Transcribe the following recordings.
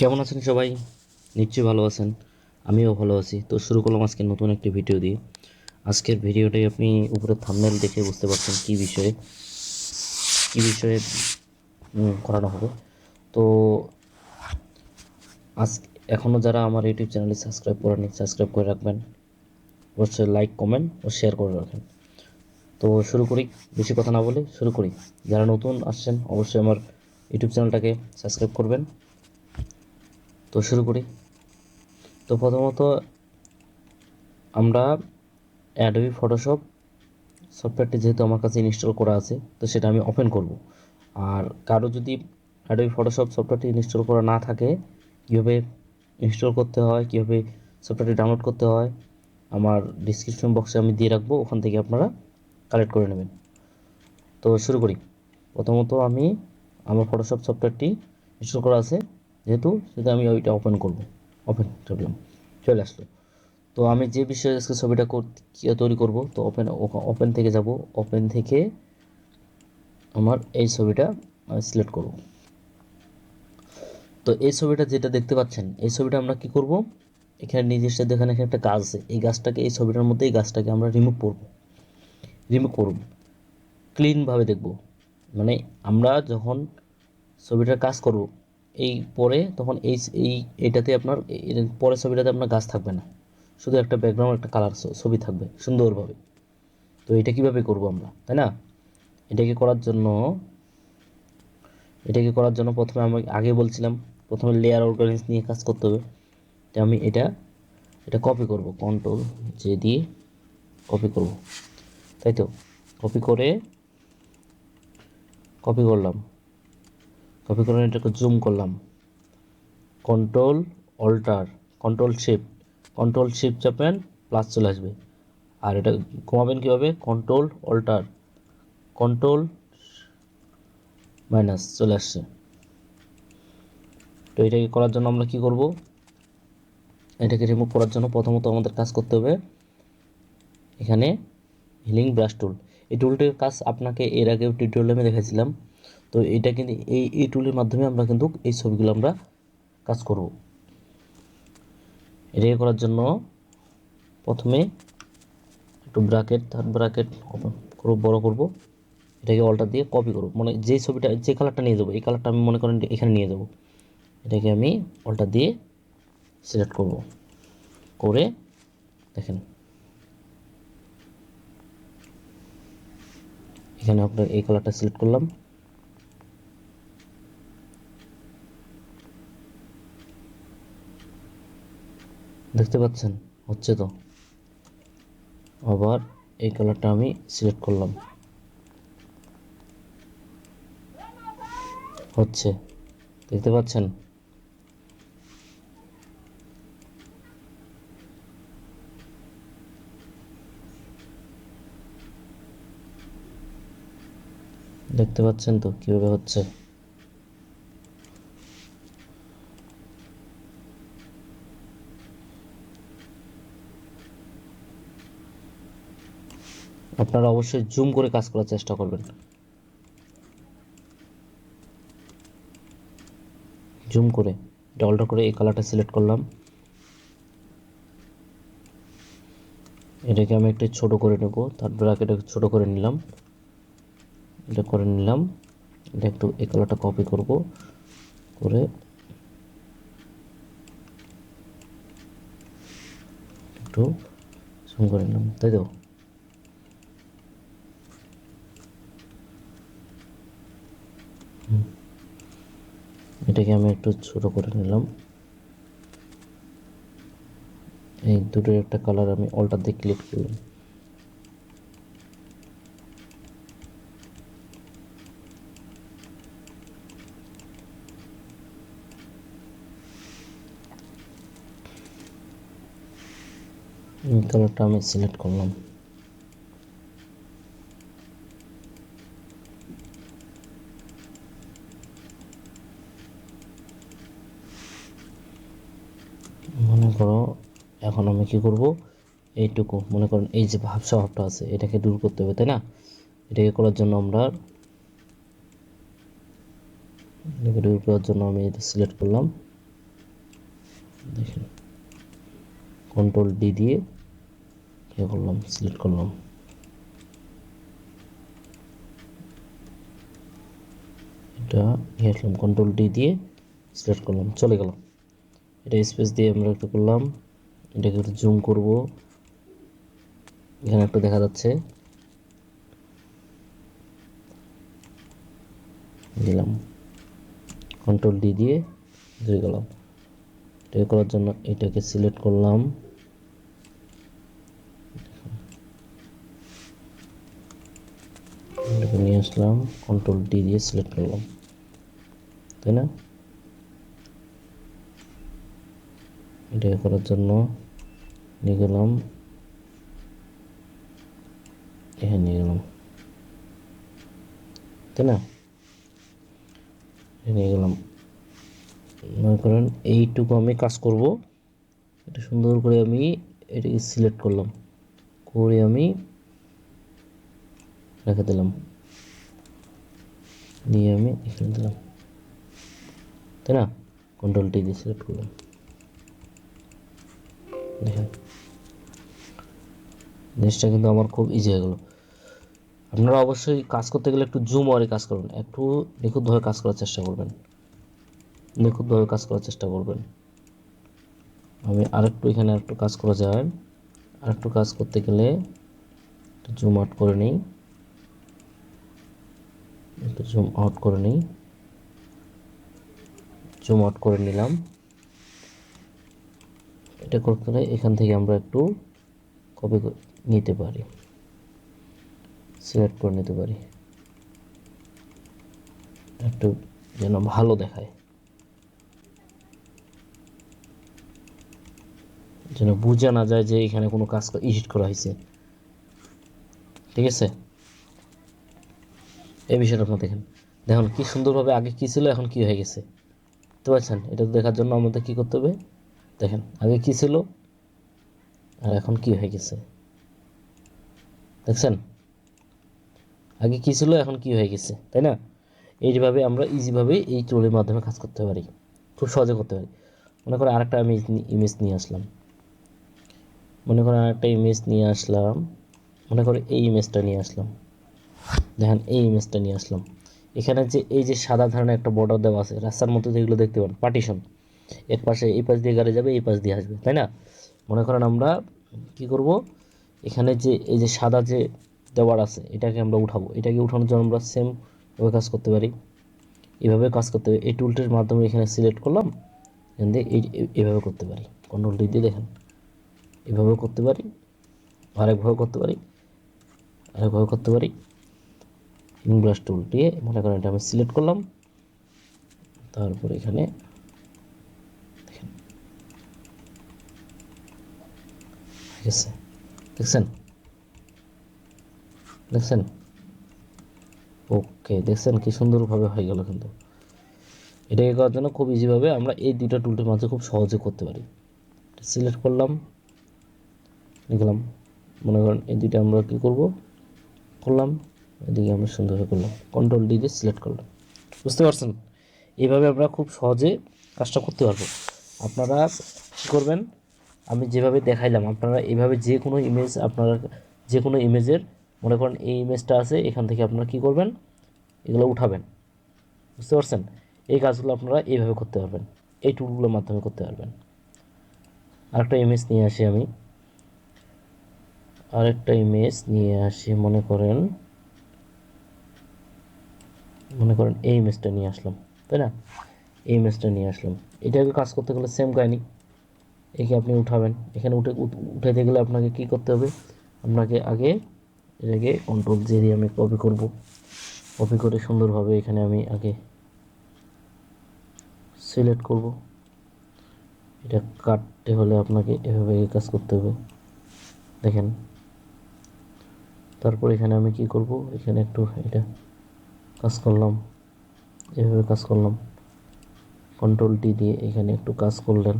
কেমন আছেন সবাই? নিশ্চয়ই ভালো আছেন। আমিও ভালো আছি। তো শুরু করলাম আজকে নতুন একটি ভিডিও দিয়ে। আজকের ভিডিওটাই আপনি উপরে থাম্বনেল দেখে বুঝতে পারছেন কী বিষয়ে করানো হবে। তো আজ এখনও যারা আমার ইউটিউব চ্যানেলে সাবস্ক্রাইব করেনি, সাবস্ক্রাইব করে রাখবেন। অবশ্যই লাইক, কমেন্ট ও শেয়ার করে রাখেন। তো শুরু করি, বেশি কথা না বলে শুরু করি। যারা নতুন আসছেন অবশ্যই আমার ইউটিউব চ্যানেলটাকে সাবস্ক্রাইব করবেন। তো শুরু করি। তো প্রথমত আমরা অ্যাডোবি ফটোশপ সফটওয়্যারটি যেহেতু আমার কাছে ইনস্টল করা আছে, তো সেটা আমি ওপেন করব। আর কারো যদি অ্যাডোবি ফটোশপ সফটওয়্যারটি ইনস্টল করা না থাকে, কীভাবে ইনস্টল করতে হয়, কীভাবে সফটওয়্যারটি ডাউনলোড করতে হয়, আমার ডিসক্রিপশন বক্সে আমি দিয়ে রাখবো, ওখান থেকে আপনারা কালেক্ট করে নেবেন। তো শুরু করি। প্রথমত আমি আমার ফটোশপ সফটওয়্যারটি ইনস্টল করা আছে, যেহেতু সেটা আমি ওইটা ওপেন করব। ওপেন করলাম, চলে আসলো। তো আমি যে বিষয়ে আজকে ছবিটা তৈরি করব, তো ওপেন থেকে যাব। ওপেন থেকে আমার এই ছবিটা সিলেক্ট করব। তো এই ছবিটা যেটা দেখতে পাচ্ছেন, এই ছবিটা আমরা কি করব, এখানে নিজস্ব দেখেন এখানে একটা গাছ আছে, এই গাছটাকে, এই ছবিটার মধ্যে এই গাছটাকে আমরা রিমুভ করব ক্লিনভাবে দেখব। মানে আমরা যখন ছবিটার কাজ করব এই পরে, তখন এই এই এটাতে আপনার পরের ছবিটাতে আপনার গাছ থাকবে না, শুধু একটা ব্যাকগ্রাউন্ড, একটা কালার ছবি থাকবে সুন্দরভাবে। তো এটা কিভাবে করব আমরা, তাই না? এটাকে করার জন্য এটাকে করার জন্য প্রথমে আমি আগে বলছিলাম, প্রথমে লেয়ার অর্গানাইজ নিয়ে কাজ করতে হবে। তো আমি এটা কপি করব, কন্ট্রোল জে দিয়ে কপি করব, তাই তো। কপি করলাম, কপি করে এটাকে জুম করলাম, কন্ট্রোল অল্টার, কন্ট্রোল শিফট চাপেন, প্লাস চলে আসবে। আর এটা কমাবেন কীভাবে, কন্ট্রোল অল্টার, কন্ট্রোল মাইনাস চলে আসছে। তো এটাকে করার জন্য আমরা কি করব, এটাকে রিমুভ করার জন্য প্রথমত আমাদের কাজ করতে হবে এখানে হিলিং ব্রাশ টুল। এই টুলটির কাজ আপনাকে এর আগেও টিউটোরিয়ালে আমি দেখাইছিলাম। তো এটা কিন্তু এই টুলের মাধ্যমে আমরা কিন্তু এই ছবিগুলো আমরা কাজ করব। এটাকে করার জন্য প্রথমে একটু থার্ড ব্রাকেট ওপেন করব, বড় করব, এটাকে অল্টার দিয়ে কপি করব। মানে যে ছবিটা, যে কালারটা নিয়ে যাবো, এই কালারটা আমি মনে করেন এখানে নিয়ে যাব, এটাকে আমি অল্টার দিয়ে সিলেক্ট করব। করে দেখেন এখানে আপনার এই কালারটা সিলেক্ট করলাম। দেখতে পাচ্ছেন হচ্ছে তো। আবার এই কালারটা আমি সিলেক্ট করলাম, হচ্ছে, দেখতে পাচ্ছেন। দেখতে পাচ্ছেন তো কীভাবে হচ্ছে। আপনারা অবশ্যই জুম করে কাজ করার চেষ্টা করবেন। জুম করে এটা অল্টার করে এই কালারটা সিলেক্ট করলাম। এটাকে আমি একটু ছোট করে নেব, তারপর এটাকে ছোট করে নিলাম, এটা করে নিলাম। এটা একটু এই কালারটা কপি করব, করে একটু জুম করে নিলাম, তাই তো। এটাকে আমি একটু ছোট করে নিলাম। এই দুটোর একটা কালার আমি অল্টার দিয়ে ক্লিক করলাম। এই কালারটা আমি সিলেক্ট করলাম। মনে করো এখন আমি কি করব, এইটুকু মনে করেন এই যে ভাবটা আছে, এটাকে দূর করতে হবে, তাই না? এটাকে করার জন্য এটাকে দূর করার জন্য আমি এটা সিলেক্ট করলাম, দেখেন কন্ট্রোল ডি দিয়ে করলাম, সিলেক্ট করলাম। এটা আসলাম, কন্ট্রোল ডি দিয়ে সিলেক্ট করলাম, চলে গেল। এটা স্পেস দিয়ে আমরা একটু করলাম, এটাকে একটু জুম করব, এখানে একটু দেখা যাচ্ছে, দিলাম কন্ট্রোল ডি দিয়ে ধরে গেলাম। এটা করার জন্য এটাকে সিলেক্ট করলাম, এটাকে নিয়ে আসলাম, কন্ট্রোল ডি দিয়ে সিলেক্ট করলাম, তাই না? এটা করার জন্য নিয়ে গেলাম, এখানে নিয়ে গেলাম, তাই না? নিয়ে গেলাম, মনে করেন এইটুকু আমি কাজ করব। এটা সুন্দর করে আমি এটাকে সিলেক্ট করলাম, করে আমি রেখে দিলাম, নিয়ে আমি এখানে দিলাম, তাই না? কন্ট্রোল টি দিয়ে সিলেক্ট করলাম, দেখেন জিনিসটা কিন্তু আমার খুব ইজি হয়ে গেল। আপনারা অবশ্যই কাজ করতে গেলে একটু জুম ওয়ারে কাজ করবেন, একটু নিখুঁতভাবে কাজ করার চেষ্টা করবেন, নিখুঁতভাবে কাজ করার চেষ্টা করবেন। আমি আরেকটু এখানে আরেকটু কাজ করা যায়, আরেকটু কাজ করতে গেলে একটু জুম আউট করে নিই, একটু জুম আউট করে নিই, জুম আউট করে নিলাম। এটা করতে হলে এখান থেকে আমরা একটু কপি নিতে পারি, সিলেক্ট করে নিতে পারি, একটু যেন ভালো দেখায়, যেন বোঝা না যায় যে এখানে কোনো কাজ এডিট করা হয়েছে, ঠিক আছে? এই বিষয়টা আপনার দেখেন, দেখুন কি সুন্দরভাবে আগে কী ছিল এখন কি হয়ে গেছে, বুঝতে পারছেন? এটা দেখার জন্য আমাদের কি করতে হবে, দেখেন আগে কি ছিল আর এখন কি হয়ে গেছে, দেখছেন? আগে কি ছিল এখন কি হয়ে গেছে, তাই না? এইভাবে আমরা ইজিভাবে এই টুলের মাধ্যমে কাজ করতে পারি, খুব সহজে করতে পারি। মনে করেন আরেকটা আমি ইমেজ নিয়ে আসলাম, মনে করেন আরেকটা ইমেজ নিয়ে আসলাম, মনে করে এই ইমেজটা নিয়ে আসলাম, দেখেন এই ইমেজটা নিয়ে আসলাম। এখানে যে এই যে সাদা ধরনের একটা বর্ডার দেওয়া আছে রাস্তার মধ্যে, যেগুলো দেখতে পান পার্টিশন, এক পাশে এই পাশ দিয়ে গাড়ি যাবে, এই পাশ দিয়ে আসবে, তাই না? মনে করেন আমরা কি করব, এখানে যে এই যে সাদা যে দেওয়ার আছে এটাকে আমরা উঠাবো, এটাকে উঠানোর জন্য আমরা সেম ভাবে কাজ করতে পারি, এভাবে কাজ করতে পারি। এই টুলটির মাধ্যমে এখানে সিলেক্ট করলাম, এখান দিয়ে এইভাবে করতে পারি, কন্ট্রোল ডি দিয়ে দেখেন এভাবেও করতে পারি, আরেকভাবে করতে পারি, আরেকভাবে করতে পারি। ব্রাশ টুল দিয়ে মনে করেন এটা আমি সিলেক্ট করলাম, তারপর এখানে দেখেন ঠিক আছে, দেখছেন? দেখছেন? ওকে, দেখছেন কি সুন্দরভাবে হয়ে গেল। কিন্তু এটাকে করার জন্য খুব ইজিভাবে আমরা এই দুইটা টুলটির মাঝে খুব সহজে করতে পারি। সিলেক্ট করলাম, লিখলাম, মনে করেন এই দুইটা আমরা কী করব, করলাম, এদিকে আমরা সুন্দরভাবে করলাম, কন্ট্রোল ডি দিয়ে সিলেক্ট করলাম, বুঝতে পারছেন? এইভাবে আমরা খুব সহজে কাজটা করতে পারবো। আপনারা কী করবেন, আমি যেভাবে দেখাইলাম আপনারা এইভাবে যে কোনো ইমেজ, আপনারা যে কোনো ইমেজের মনে করেন এই ইমেজটা আছে, এখান থেকে আপনারা কী করবেন, এগুলো উঠাবেন, বুঝতে পারছেন? এই কাজগুলো আপনারা এইভাবে করতে পারবেন, এই টুলগুলোর মাধ্যমে করতে পারবেন। আরেকটা ইমেজ নিয়ে আসি আমি, আরেকটা ইমেজ নিয়ে আসি, মনে করেন এই ইমেজটা নিয়ে আসলাম, তাই না? এই ইমেজটা নিয়ে আসলাম, এটাকে কাজ করতে গেলে সেম কাহিনি, একে আপনি উঠাবেন, এখানে উঠাইতে গেলে আপনাকে কি করতে হবে, আপনাকে আগে এটাকে কন্ট্রোল জে দিয়ে আমি কপি করব, কপি করে সুন্দরভাবে এখানে আমি আগে সিলেক্ট করব। এটা কাটতে হলে আপনাকে এভাবে কাজ করতে হবে, দেখেন। তারপর এখানে আমি কি করব, এখানে একটু এটা কাজ করলাম, এভাবে কাজ করলাম, কন্ট্রোল টি দিয়ে এখানে একটু কাজ করলেন,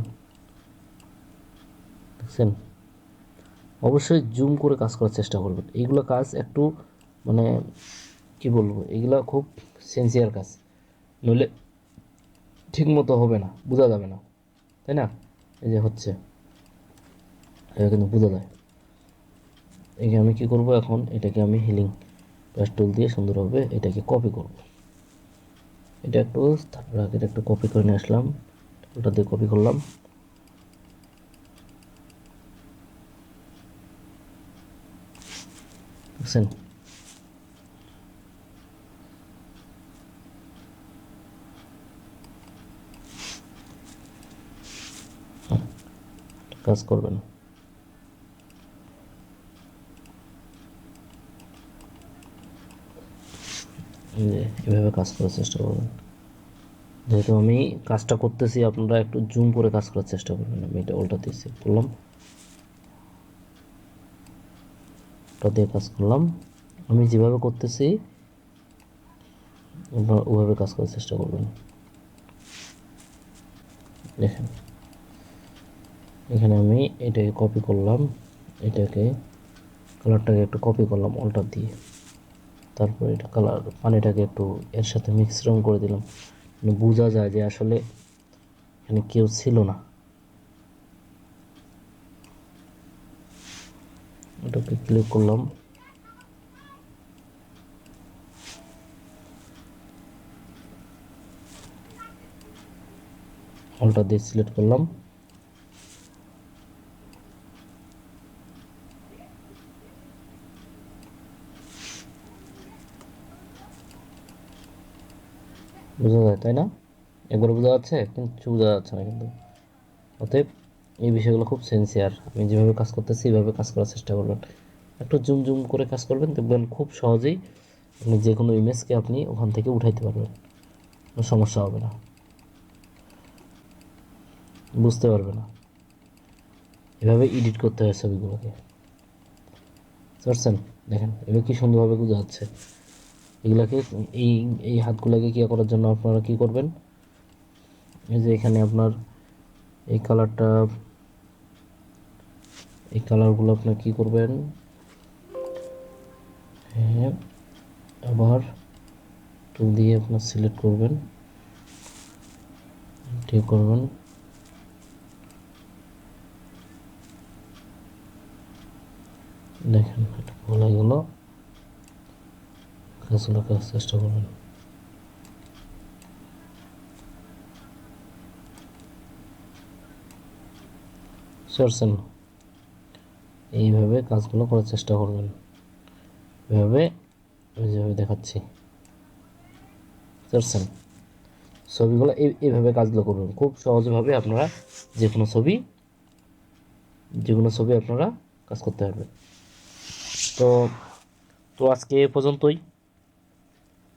দেখছেন? অবশ্যই জুম করে কাজ করার চেষ্টা করবেন, এইগুলো কাজ একটু মানে কি বলবো, এগুলো খুব সিনসিয়ার কাজ, নইলে ঠিক মতো হবে না, বোঝা যাবে না, তাই না? এই যে হচ্ছে, এটা কিন্তু বোঝা যায়। এখানে আমি কী করবো, এখন এটাকে আমি হিলিং ব্রাশ টুল দিয়ে সুন্দরভাবে এটাকে কপি করব। এটা একটু, তারপর আগে একটু কপি করে নিয়ে আসলাম, ওটা দিয়ে কপি করলাম, বুঝছেন? কাজ করবেন, এই যে এভাবে কাজ করার চেষ্টা করবেন। যেহেতু আমি কাজটা করতেছি, আপনারা একটু জুম করে কাজ করার চেষ্টা করবেন। আমি এটা উল্টা সেভ করলাম, ওটা দিয়ে কাজ করলাম। আমি যেভাবে করতেছি আপনারা ওভাবে কাজ করার চেষ্টা করবেন। দেখেন, এখানে আমি এটাকে কপি করলাম, এটাকে কালারটাকে একটু কপি করলাম অল্টার দিয়ে, তারপর এটা কালার পানিটাকে একটু এর সাথে মিশ্রণ করে দিলাম, মানে বোঝা যায় যে আসলে এখানে কেউ ছিল না। এটাকে ক্লিক করলাম, অল্টার দিয়ে সিলেক্ট করলাম, বোঝা যায় তাই না? একবার বোঝা যাচ্ছে, কিন্তু বোঝা যাচ্ছে না কিন্তু। অতএব এই বিষয়গুলো খুব সিনসিয়ার, আমি যেভাবে কাজ করতেছি এইভাবে কাজ করার চেষ্টা করবেন। একটু জুম জুম করে কাজ করবেন, দেখবেন খুব সহজেই আপনি যে কোনো ইমেজকে আপনি ওখান থেকে উঠাইতে পারবেন, কোনো সমস্যা হবে না, বুঝতে পারবে না। এভাবে এডিট করতে হয় ছবিগুলোকে, বুঝতে, দেখেন এবার কি সুন্দরভাবে বোঝা যাচ্ছে। এগুলাকে, এই এই হাতগুলোকে কী করার জন্য আপনারা কী করবেন, এই যে এখানে আপনার এই কালারটা, এই কালারগুলো আপনার কী করবেন, হ্যাঁ, আবার টুল দিয়ে আপনার সিলেক্ট করবেন, ঠিক করবেন, দেখেন এটা ভালো গেল, কাজগুলো করার চেষ্টা করবেন। সরছেন, এইভাবে কাজগুলো করার চেষ্টা করবেন, এভাবে আমি যেভাবে দেখাচ্ছি, সরছেন। ছবিগুলো এইভাবে কাজগুলো করবেন, খুব সহজভাবে আপনারা যে কোনো ছবি আপনারা কাজ করতে পারবেন। তো তো আজকে এ পর্যন্তই।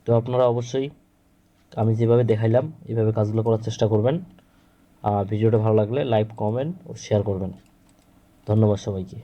তো আপনারা অবশ্যই আমি যেভাবে দেখাইলাম এইভাবে কাজগুলো করার চেষ্টা করবেন। আর ভিডিওটা ভালো লাগলে লাইক, কমেন্ট ও শেয়ার করবেন। ধন্যবাদ সবাইকে।